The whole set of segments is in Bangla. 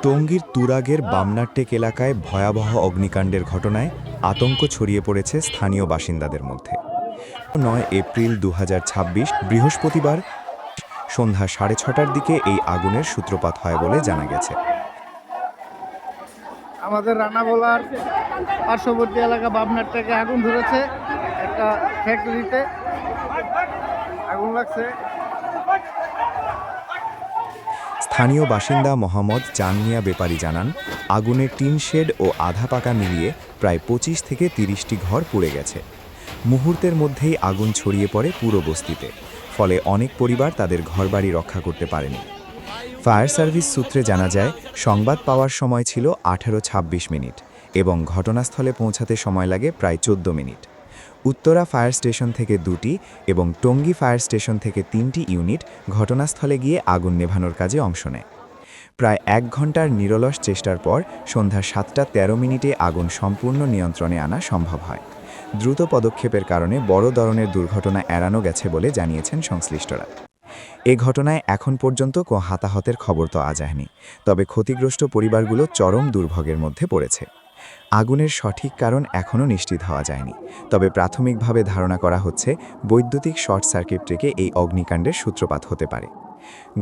টঙ্গীর তুরাগের বামনাট্টেক এলাকায় ভয়াবহ অগ্নিকাণ্ডের ঘটনায় আতঙ্ক ছড়িয়ে পড়েছে স্থানীয় বাসিন্দাদের মধ্যে। ৯ এপ্রিল ২০২৬ বৃহস্পতিবার সন্ধ্যা ৬:৩০টার দিকে এই আগুনের সূত্রপাত হয় বলে জানা গেছে। আমাদের রানাবোলার পার্শ্ববর্তী এলাকা বামনাট্টেকে আগুন ধরেছে। একটা ফ্যাক্টরিতে আগুন লাগছে। স্থানীয় বাসিন্দা মোহাম্মদ চান মিয়া বেপারী জানান, আগুনের টিন শেড ও আধা পাকা মিলিয়ে প্রায় ২৫ থেকে ৩০টি ঘর পুড়ে গেছে। মুহূর্তের মধ্যেই আগুন ছড়িয়ে পড়ে পুরো বস্তিতে, ফলে অনেক পরিবার তাদের ঘরবাড়ি রক্ষা করতে পারেনি। ফায়ার সার্ভিস সূত্রে জানা যায়, সংবাদ পাওয়ার সময় ছিল 18:26 মিনিট এবং ঘটনাস্থলে পৌঁছাতে সময় লাগে প্রায় 14 মিনিট। উত্তরা ফায়ার স্টেশন থেকে 2টি এবং টঙ্গী ফায়ার স্টেশন থেকে 3টি ইউনিট ঘটনাস্থলে গিয়ে আগুন নেভানোর কাজে অংশ নেয়। প্রায় 1 ঘন্টার নিরলস চেষ্টার পর সন্ধ্যা 7:13 আগুন সম্পূর্ণ নিয়ন্ত্রণে আনা সম্ভব হয়। দ্রুত পদক্ষেপের কারণে বড় ধরনের দুর্ঘটনা এড়ানো গেছে বলে জানিয়েছেন সংশ্লিষ্টরা। এ ঘটনায় এখন পর্যন্ত কোনো হতাহতের খবর পাওয়া যায়নি, তবে ক্ষতিগ্রস্ত পরিবারগুলো চরম দুর্ভোগের মধ্যে পড়েছে। আগুনের সঠিক কারণ এখনও নিশ্চিত হওয়া যায়নি, তবে প্রাথমিকভাবে ধারণা করা হচ্ছে বৈদ্যুতিক শর্ট সার্কিট থেকে এই অগ্নিকাণ্ডের সূত্রপাত হতে পারে।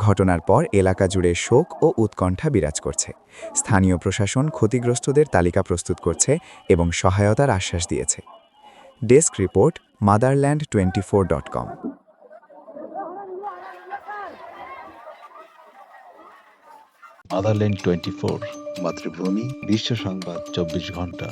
ঘটনার পর এলাকা জুড়ে শোক ও উৎকণ্ঠা বিরাজ করছে। স্থানীয় প্রশাসন ক্ষতিগ্রস্তদের তালিকা প্রস্তুত করছে এবং সহায়তার আশ্বাস দিয়েছে। Desk report, motherland24.com। মাদারল্যান্ড 24, মাতৃভূমি, বিশ্ব সংবাদ 24 ঘন্টা।